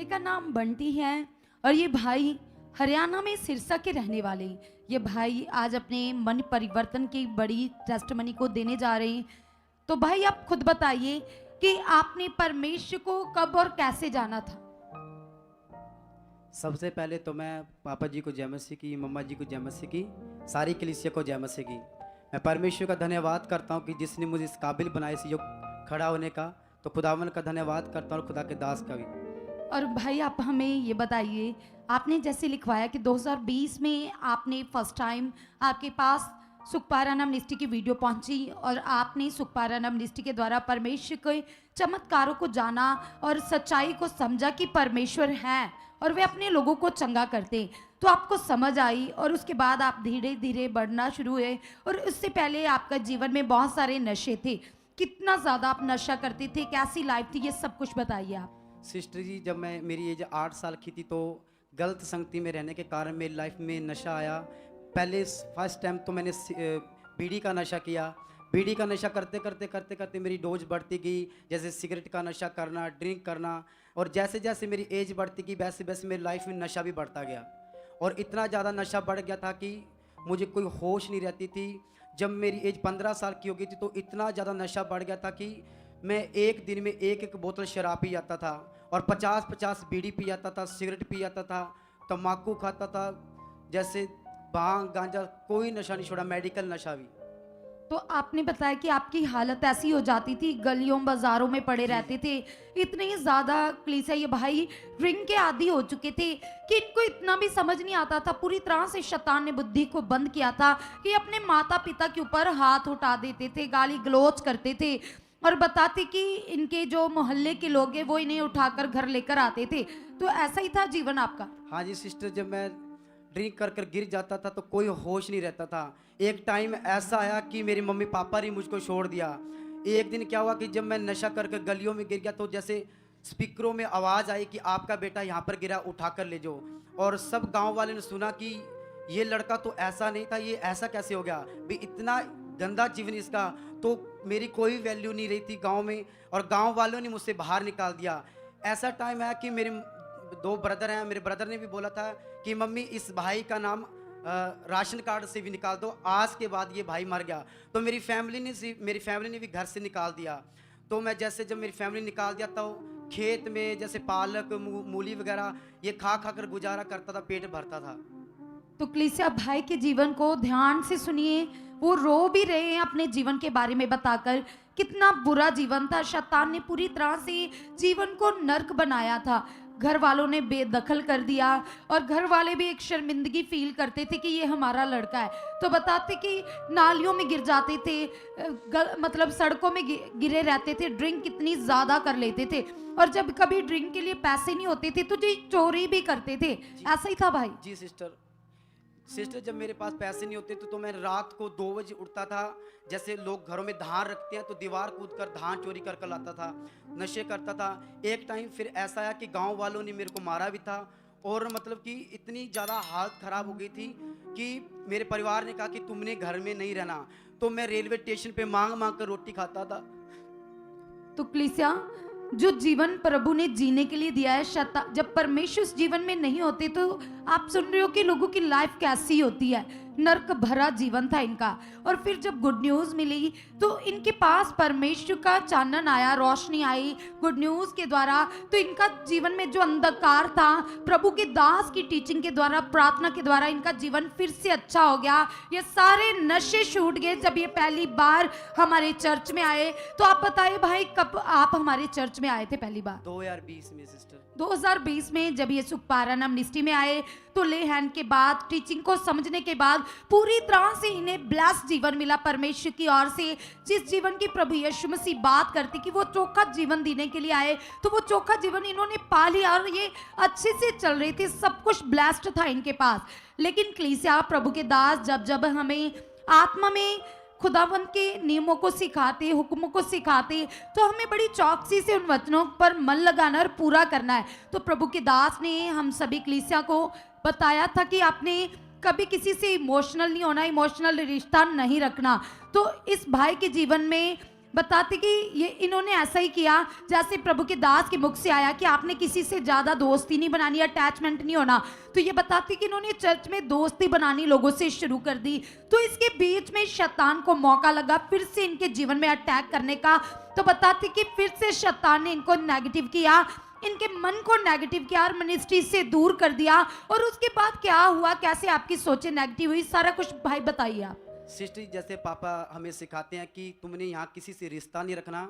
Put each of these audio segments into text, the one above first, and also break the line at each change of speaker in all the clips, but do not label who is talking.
का नाम बंटी है और ये भाई हरियाणा में सिरसा के रहने वाले हैं। ये भाई आज अपने मन परिवर्तन की बड़ी टेस्टमनी को देने जा रहे हैं। तो भाई आप खुद बताइए कि आपने परमेश्वर को कब और कैसे जाना था।
सबसे पहले तो मैं पापा जी को जय मसीह की, मम्मा जी को जय मसीह की, सारी कलीसिया को जय मसीह की। मैं परमेश्वर का धन्यवाद करता हूँ कि जिसने मुझे इस काबिल बनाया इस योग खड़ा होने का, तो खुदावन का धन्यवाद करता हूँ और खुदा के दास का भी।
और भाई आप हमें ये बताइए, आपने जैसे लिखवाया कि 2020 में आपने फर्स्ट टाइम आपके पास सुखपारायण अमनिस्टी की वीडियो पहुंची और आपने सुखपारायण अमनिस्टी के द्वारा परमेश्वर के चमत्कारों को जाना और सच्चाई को समझा कि परमेश्वर हैं और वे अपने लोगों को चंगा करते हैं। तो आपको समझ आई और उसके बाद आप धीरे धीरे बढ़ना शुरू हुए। और उससे पहले आपका जीवन में बहुत सारे नशे थे। कितना ज़्यादा आप नशा करते थे, कैसी लाइफ थी, ये सब कुछ बताइए आप।
सिस्टर जी, जब मेरी एज 8 साल की थी तो गलत संगति में रहने के कारण मेरी लाइफ में नशा आया। पहले फर्स्ट टाइम तो मैंने बीड़ी का नशा किया। बीड़ी का नशा करते करते करते करते मेरी डोज बढ़ती गई। जैसे सिगरेट का नशा करना, ड्रिंक करना, और जैसे जैसे मेरी एज बढ़ती गई वैसे वैसे मेरी लाइफ में नशा भी बढ़ता गया। और इतना ज़्यादा नशा बढ़ गया था कि मुझे कोई होश नहीं रहती थी। जब मेरी एज 15 साल की हो गई थी तो इतना ज़्यादा नशा बढ़ गया था कि मैं एक दिन में एक बोतल शराब पी जाता था और 50-50 बीड़ी पी जाता था, सिगरेट पी जाता था, तम्बाकू खाता था, जैसे भांग गांजा, कोई नशा नहीं छोड़ा, मेडिकल नशा भी।
तो आपने बताया कि आपकी हालत ऐसी हो जाती थी, गलियों बाजारों में पड़े रहते थे। इतने ज़्यादा कलीसिया ये भाई ड्रिंक के आदी हो चुके थे कि इनको इतना भी समझ नहीं आता था। पूरी तरह से शैतान ने बुद्धि को बंद किया था कि अपने माता पिता के ऊपर हाथ उठा देते थे, गाली गलौज करते थे और बताते कि इनके जो मोहल्ले के लोग हैं वो इन्हें उठाकर घर लेकर आते थे। तो ऐसा ही था जीवन आपका?
हाँ जी सिस्टर, जब मैं ड्रिंक कर कर गिर जाता था तो कोई होश नहीं रहता था। एक टाइम ऐसा आया कि मेरी मम्मी पापा ने मुझको छोड़ दिया। एक दिन क्या हुआ कि जब मैं नशा कर कर गलियों में गिर गया तो जैसे स्पीकरों में आवाज़ आई कि आपका बेटा यहाँ पर गिरा, उठा कर ले जाओ। और सब गांव वाले ने सुना कि ये लड़का तो ऐसा नहीं था, ये ऐसा कैसे हो गया भी, इतना गंदा जीवन इसका। तो मेरी कोई वैल्यू नहीं रही थी गाँव में और गाँव वालों ने मुझसे बाहर निकाल दिया। ऐसा टाइम आया कि मेरे 2 ब्रदर हैं, मेरे ब्रदर ने भी बोला था कि मम्मी इस भाई का नाम राशन कार्ड से भी निकाल दो, आज के बाद ये भाई मर गया। तो मेरी फैमिली ने भी घर से निकाल दिया। तो मैं जब मेरी फैमिली निकाल दिया तो खेत में जैसे पालक मूली वगैरह ये खा खा कर गुजारा करता था, पेट भरता था।
तो कलीसिया भाई के जीवन को ध्यान से सुनिए, वो रो भी रहे हैं अपने जीवन के बारे में बताकर। कितना बुरा जीवन था, शैतान ने पूरी तरह से जीवन को नर्क बनाया था। घर वालों ने बेदखल कर दिया और घर वाले भी एक शर्मिंदगी फील करते थे कि ये हमारा लड़का है। तो बताते कि नालियों में गिर जाते थे, मतलब सड़कों में गिरे रहते थे, ड्रिंक कितनी ज़्यादा कर लेते थे और जब कभी ड्रिंक के लिए पैसे नहीं होते थे तो जी चोरी भी करते थे। ऐसा ही था भाई?
जी सिस्टर, जब मेरे पास पैसे नहीं होते तो मैं रात को 2 बजे उठता था। जैसे लोग घरों में धान रखते हैं तो दीवार कूद कर धान चोरी कर कर लाता था, नशे करता था। एक टाइम फिर ऐसा आया कि गांव वालों ने मेरे को मारा भी था और मतलब कि इतनी ज़्यादा हालत ख़राब हो गई थी कि मेरे परिवार ने कहा कि तुमने घर में नहीं रहना। तो मैं रेलवे स्टेशन पे मांग मांग कर रोटी खाता था।
तो कलीसिया जो जीवन प्रभु ने जीने के लिए दिया है, जब परमेश्वर उस जीवन में नहीं होते तो आप सुन रहे हो कि लोगों की लाइफ कैसी होती है। नर्क भरा जीवन था इनका। और फिर जब गुड न्यूज़ मिली तो इनके पास परमेश्वर का चानन आया, रोशनी आई गुड न्यूज़ के द्वारा। तो इनका जीवन में जो अंधकार था, प्रभु के दास की टीचिंग के द्वारा, प्रार्थना के द्वारा इनका जीवन फिर से अच्छा हो गया। ये सारे नशे छूट गए जब ये पहली बार हमारे चर्च में आए। तो आप बताइए भाई, कब आप हमारे चर्च में आए थे पहली बार?
2020 में सिस्टर।
2020 में जब ये सुखपारायण अमनिस्टी में आए तो ले हैंड के बाद, टीचिंग को समझने के बाद पूरी तरह से इन्हें ब्लेस जीवन मिला परमेश्वर की ओर से। जिस जीवन की प्रभु यीशु मसीह बात करती कि वो चोखा जीवन देने के लिए आए, तो वो चोखा जीवन इन्होंने पा लिया और ये अच्छे से चल रहे थे, सब कुछ ब्लेस्ड था इनके पास। लेकिन कलीसिया प्रभु के दास जब जब हमें आत्मा में खुदावंत के नियमों को सिखाते, हुक्मों को सिखाते, तो हमें बड़ी चौकसी से उन वचनों पर मन लगाना और पूरा करना है। तो प्रभु के दास ने हम सभी कलीसिया को बताया था कि आपने कभी किसी से इमोशनल नहीं होना, इमोशनल रिश्ता नहीं रखना। तो इस भाई के जीवन में बताते कि ये इन्होंने ऐसा ही किया जैसे प्रभु के दास के मुख से आया कि आपने किसी से ज्यादा दोस्ती नहीं बनानी, अटैचमेंट नहीं होना। तो ये बताते कि इन्होंने चर्च में दोस्ती बनानी लोगों से शुरू कर दी। तो इसके बीच में शैतान को मौका लगा फिर से इनके जीवन में अटैक करने का। तो बताते कि फिर से शैतान ने इनको नेगेटिव किया, इनके मन को नेगेटिव किया और मिनिस्ट्री से दूर कर दिया। और उसके बाद क्या हुआ, कैसे आपकी सोचें नेगेटिव हुई, सारा कुछ भाई बताइए आप।
सिस्टर, जैसे पापा हमें सिखाते हैं कि तुमने यहाँ किसी से रिश्ता नहीं रखना,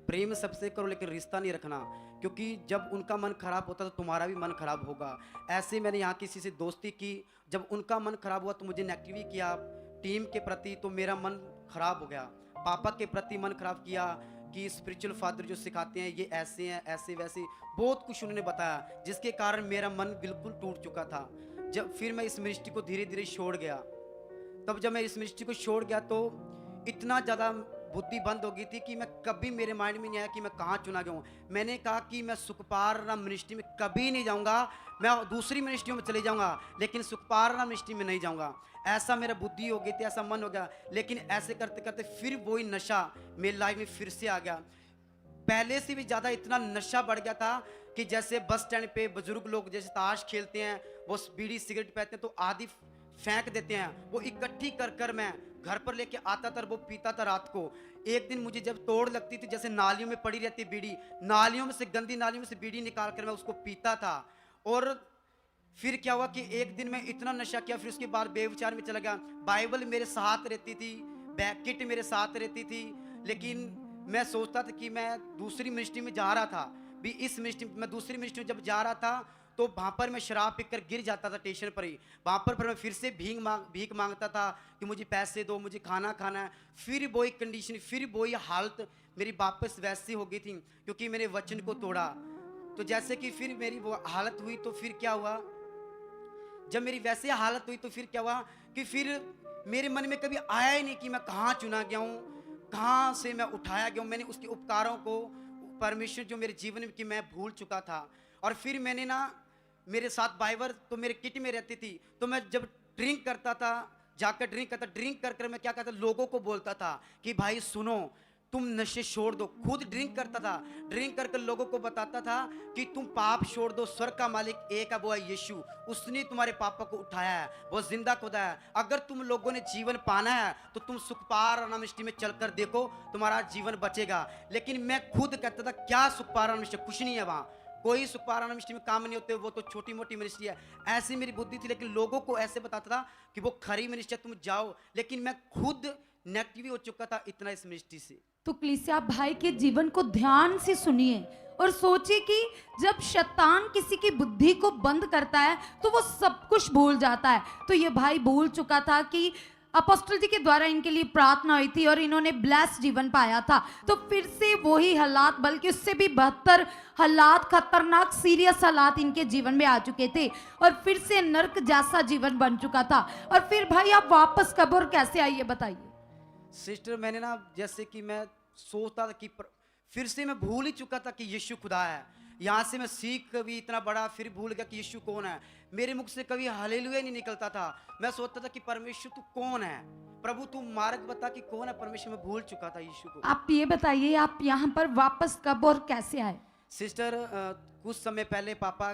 प्रेम सबसे करो लेकिन रिश्ता नहीं रखना, क्योंकि जब उनका मन खराब होता तो तुम्हारा भी मन खराब होगा। ऐसे मैंने यहाँ किसी से दोस्ती की, जब उनका मन खराब हुआ तो मुझे नेगेटिव किया टीम के प्रति, तो मेरा मन खराब हो गया। पापा के प्रति मन खराब किया कि स्पिरिचुअल फादर जो सिखाते हैं ये ऐसे हैं, ऐसे वैसे बहुत कुछ उन्होंने बताया, जिसके कारण मेरा मन बिल्कुल टूट चुका था। जब फिर मैं इस मिनिस्ट्री को धीरे धीरे छोड़ गया, तब जब मैं इस मिनिस्ट्री को छोड़ गया तो इतना ज़्यादा बुद्धि बंद हो गई थी कि मैं कभी मेरे माइंड में नहीं आया कि मैं कहाँ चुना गया हूँ। मैंने कहा कि मैं सुखपार मिनिस्ट्री में कभी नहीं जाऊँगा, मैं दूसरी मिनिस्ट्रियों में चले जाऊँगा लेकिन सुखपार मिनिस्ट्री में नहीं जाऊँगा। ऐसा मेरा बुद्धि हो गई थी, ऐसा मन हो गया। लेकिन ऐसे करते करते फिर वही नशा मेरी लाइफ में फिर से आ गया। पहले से भी ज़्यादा इतना नशा बढ़ गया था कि जैसे बस स्टैंड पे बुजुर्ग लोग जैसे ताश खेलते हैं, वो बीड़ी सिगरेट पीते हैं तो आधी फेंक देते हैं, वो इकट्ठी कर कर मैं घर पर लेके आता था, वो पीता था रात को। एक दिन मुझे जब तोड़ लगती थी, जैसे नालियों में पड़ी रहती बीड़ी, नालियों में से, गंदी नालियों में से बीड़ी निकाल कर मैं उसको पीता था। और फिर क्या हुआ कि एक दिन मैं इतना नशा किया, फिर उसके बाद बेविचार में चला गया। बाइबल मेरे साथ रहती थी, बैग किट मेरे साथ रहती थी, लेकिन मैं सोचता था कि मैं दूसरी मिनिस्ट्री में जा रहा था, भी इस मिनिस्ट्री मैं दूसरी मिनिस्ट्री में जब जा रहा था तो वहाँ पर मैं शराब पीकर गिर जाता था स्टेशन पर ही। वहाँ पर मैं फिर से भीख मांगता था कि मुझे पैसे दो, मुझे खाना खाना है। फिर वही कंडीशन, फिर वही हालत मेरी वापस वैसी हो गई थी, क्योंकि मैंने वचन को तोड़ा। तो जैसे कि फिर मेरी वो हालत हुई तो फिर क्या हुआ, जब मेरी वैसे हालत हुई तो फिर क्या हुआ कि फिर मेरे मन में कभी आया ही नहीं कि मैं कहाँ चुना गया हूँ, कहाँ से मैं उठाया गया हूँ। मैंने उसके उपकारों को, परमेश्वर जो मेरे जीवन में कि मैं भूल चुका था। और फिर मैंने ना, मेरे साथ बाइबल तो मेरे किट में रहती थी, तो मैं जब ड्रिंक करता था, जाकर ड्रिंक कर कर मैं क्या करता, लोगों को बोलता था कि भाई सुनो, तुम नशे छोड़ दो। खुद ड्रिंक करता था, ड्रिंक कर लोगों को बताता था कि तुम पाप छोड़ दो, स्वर्ग का मालिक एक है, वो है यीशु, उसने तुम्हारे पापा को उठाया है, वो जिंदा खुदा है। अगर तुम लोगों ने जीवन पाना है तो तुम सुखपार मिनिस्ट्री में चलकर देखो, तुम्हारा जीवन बचेगा। लेकिन मैं खुद कहता था क्या सुखपार मिनिस्ट्री, कुछ नहीं है वहाँ, कोई सुखपारा मिनिस्ट्री में काम नहीं होते, वो तो छोटी मोटी मिनिस्ट्री है। ऐसी मेरी बुद्धि थी, लेकिन लोगों को ऐसे बताता था कि वो खरी मिनिस्ट्री, तुम जाओ। लेकिन मैं खुद नेगेटिव हो चुका था इतना इस मिनिस्ट्री से।
तो कलीसिया भाई के जीवन को ध्यान से सुनिए और सोचिए कि जब शैतान किसी की बुद्धि को बंद करता है तो वो सब कुछ भूल जाता है। तो ये भाई भूल चुका था कि अपोस्टल जी के द्वारा इनके लिए प्रार्थना हुई थी और इन्होंने ब्लेस्ड जीवन पाया था। तो फिर से वही हालात, बल्कि उससे भी बदतर हालात, खतरनाक सीरियस हालात इनके जीवन में आ चुके थे और फिर से नर्क जैसा जीवन बन चुका था। और फिर भाई आप वापस कब और कैसे आइए बताइए।
सिस्टर, मैंने ना, जैसे कि मैं सोचता था कि फिर से मैं भूल ही चुका था कि यीशु खुदा है। यहाँ से मैं सीख भी इतना बड़ा, फिर भूल गया कि यीशु कौन है। मेरे मुख से कभी हालेलुया नहीं निकलता था। मैं सोचता था कि परमेश्वर तू कौन है, प्रभु तू मार्ग बता कि कौन है परमेश्वर। मैं भूल चुका था यीशु को।
आप ये बताइए आप यहाँ पर वापस कब और कैसे आए।
सिस्टर, कुछ समय पहले पापा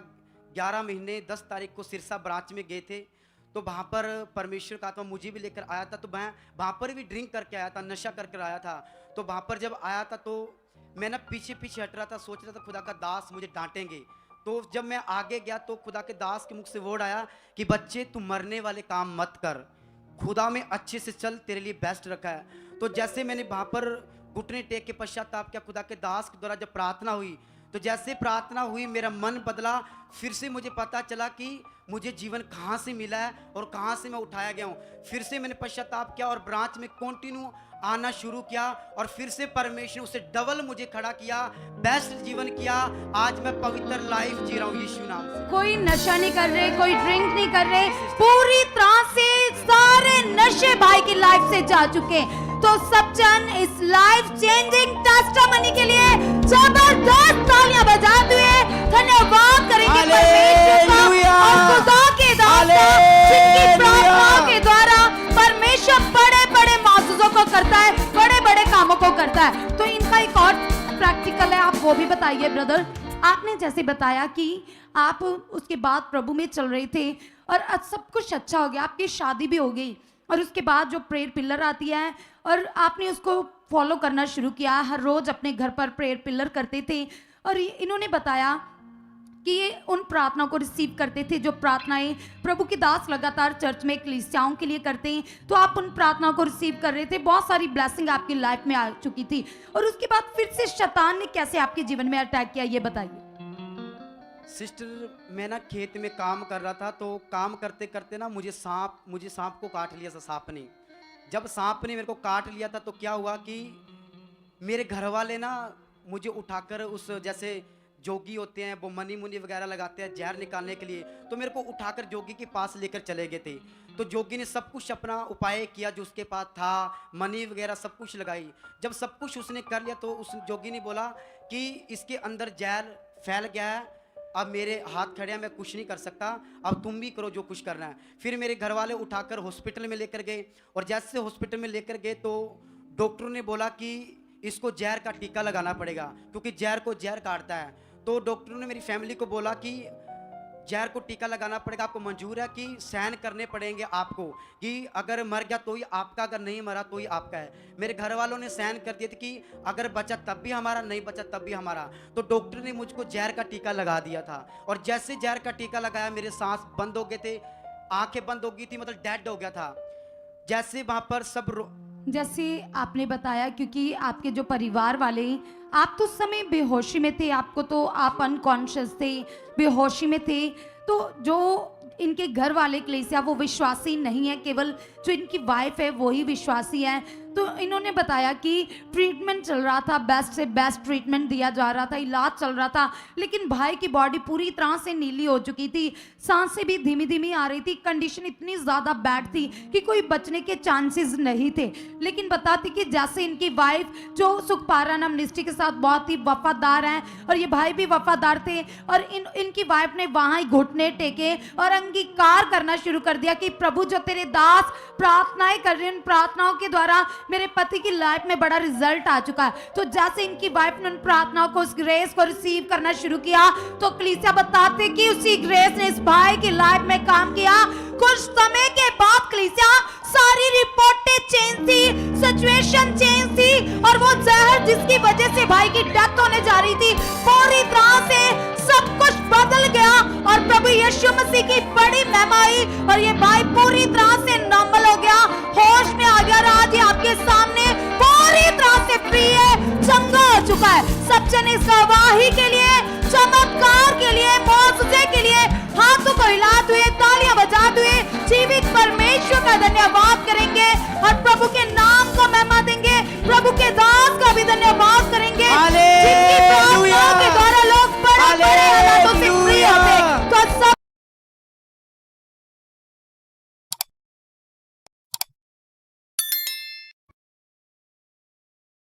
11 महीने 10 तारीख को सिरसा ब्रांच में गए थे, तो वहाँ पर परमेश्वर का आत्मा मुझे भी लेकर आया था। तो मैं वहाँ पर भी ड्रिंक करके आया था, नशा करके आया था। तो वहाँ पर जब आया था तो मैं ना पीछे पीछे हट रहा था, सोच रहा था खुदा का दास मुझे डांटेंगे। तो जब मैं आगे गया तो खुदा के दास के मुख से वर्ड आया कि बच्चे तू मरने वाले काम मत कर, खुदा में अच्छे से चल, तेरे लिए बेस्ट रखा है। तो जैसे मैंने वहाँ पर घुटने टेक के पश्चाताप किया, खुदा के दास के द्वारा जब प्रार्थना हुई, तो जैसे प्रार्थना हुई मेरा मन बदला। फिर से मुझे पता चला कि मुझे जीवन कहाँ से मिला है और कहाँ से मैं उठाया गया हूँ। फिर से मैंने पश्चाताप किया और ब्रांच में कंटिन्यू आना शुरू किया और फिर से परमेश्वर ने उसे डबल मुझे खड़ा किया, बेस्ट जीवन किया। आज मैं पवित्र लाइफ जी रहा हूँ यीशु नाम से।
कोई नशा नहीं कर रहे, कोई ड्रिंक नहीं कर रहे, पूरी तरह से सारे नशे भाई की लाइफ से जा चुके। तो सब जन इस लाइफ चेंजिंग टेस्टिमनी के लिए जबरदस्त तालियां बजाते हुए धन्यवाद करेंगे परमेश्वर का और खुदा के दास का, जिनकी प्रार्थनाओं के द्वारा परमेश्वर बड़े बड़े मासूजों को करता है, बड़े बड़े कामों को करता है। इसका एक और प्रैक्टिकल है, आप वो भी बताइए ब्रदर। आपने जैसे बताया कि आप उसके बाद प्रभु में चल रहे थे और आज सब कुछ अच्छा हो गया, आपकी शादी भी हो गई और उसके बाद जो प्रेयर पिलर आती है और आपने उसको फॉलो करना शुरू किया, हर रोज़ अपने घर पर प्रेयर पिलर करते थे। और इन्होंने बताया कि ये उन प्रार्थनाओं को रिसीव करते थे जो प्रार्थनाएं प्रभु के दास लगातार चर्च में कलीसियाओं के लिए करते हैं, तो आप उन प्रार्थनाओं को रिसीव कर रहे थे, बहुत सारी ब्लेसिंग आपकी लाइफ में आ चुकी थी। और उसके बाद फिर से शैतान ने कैसे आपके जीवन में अटैक किया, ये बताइए।
सिस्टर, मैं ना खेत में काम कर रहा था, तो काम करते करते ना मुझे सांप को काट लिया था सांप ने। जब सांप ने मेरे को काट लिया था तो क्या हुआ कि मेरे घर वाले ना मुझे उठाकर उस जैसे जोगी होते हैं वो मनी मुनी वगैरह लगाते हैं जहर निकालने के लिए, तो मेरे को उठाकर जोगी के पास लेकर चले गए थे। तो जोगी ने सब कुछ अपना उपाय किया जो उसके पास था, मनी वगैरह सब कुछ लगाई। जब सब कुछ उसने कर लिया तो उस जोगी ने बोला कि इसके अंदर जहर फैल गया है, अब मेरे हाथ खड़े हैं, मैं कुछ नहीं कर सकता, अब तुम भी करो जो कुछ करना है। फिर मेरे घर वाले उठाकर हॉस्पिटल में लेकर गए और जैसे हॉस्पिटल में लेकर गए तो डॉक्टर ने बोला कि इसको जहर का टीका लगाना पड़ेगा क्योंकि जहर को जहर काटता है। तो डॉक्टर ने मेरी फैमिली को बोला कि जहर को टीका लगाना पड़ेगा, आपको मंजूर है कि सहन करने पड़ेंगे आपको, कि अगर मर गया तो ही आपका, अगर नहीं मरा तो ही आपका है। मेरे घर वालों ने सहन कर दिया था कि अगर बचा तब भी हमारा, नहीं बचा तब भी हमारा। तो डॉक्टर ने मुझको जहर का टीका लगा दिया था और जैसे जहर का टीका लगाया मेरे सांस बंद हो गए थे, आंखें बंद हो गई थी, मतलब डेड हो गया था। जैसे वहां पर सब
जैसे आपने बताया, क्योंकि आपके जो परिवार वाले, आप तो उस समय बेहोशी में थे, आपको तो आप अनकॉन्शियस थे, बेहोशी में थे, तो जो इनके घर वाले कलीसिया वो विश्वासी नहीं है, केवल जो इनकी वाइफ है वो ही विश्वासी है। तो इन्होंने बताया कि ट्रीटमेंट चल रहा था, बेस्ट से बेस्ट ट्रीटमेंट दिया जा रहा था, इलाज चल रहा था, लेकिन भाई की बॉडी पूरी तरह से नीली हो चुकी थी, सांसें भी धीमी धीमी आ रही थी, कंडीशन इतनी ज़्यादा बैड थी कि कोई बचने के चांसेस नहीं थे। लेकिन बताती कि जैसे इनकी वाइफ जो सुखपारा मिनिस्ट्री के साथ बहुत ही वफादार हैं और ये भाई भी वफादार थे, और इनकी वाइफ ने वहाँ ही घुटने टेके और अंगीकार करना शुरू कर दिया कि प्रभु जो तेरे दास प्रार्थनाएं कर रहे हैं, उन प्रार्थनाओं के द्वारा मेरे पति की लाइफ में बड़ा रिजल्ट आ चुका है। तो जैसे इनकी वाइफ ने उन प्रार्थनाओं को, उस ग्रेस को रिसीव करना शुरू किया, तो कलीसिया बताते कि उसी ग्रेस ने इस भाई की लाइफ में काम किया। कुछ समय के बाद कलीसिया सारी रिपोर्टें चेंज थी, सिचुएशन चेंज थी, और वो जहर जिसकी वजह से भाई की डेथ होने जा रही थी, पूरी तरह से सब कुछ बदल गया और प्रभु यीशु मसीह की बड़ी महिमा आई और ये भाई पूरी तरह से नॉर्मल हो गया, होश में आ गया। आज ये आपके सामने पूरी तरह से फ्री है, चंगा हो चुका है। सब जने इस गवाही के लिए, चमत्कार के लिए, मौजूदे के लिए हाथों को हिलाते हुए, तालियां बजाते हुए जीवित परमेश्वर का धन्यवाद करेंगे और प्रभु के नाम को महिमा देंगे, प्रभु के दास का भी धन्यवाद करेंगे।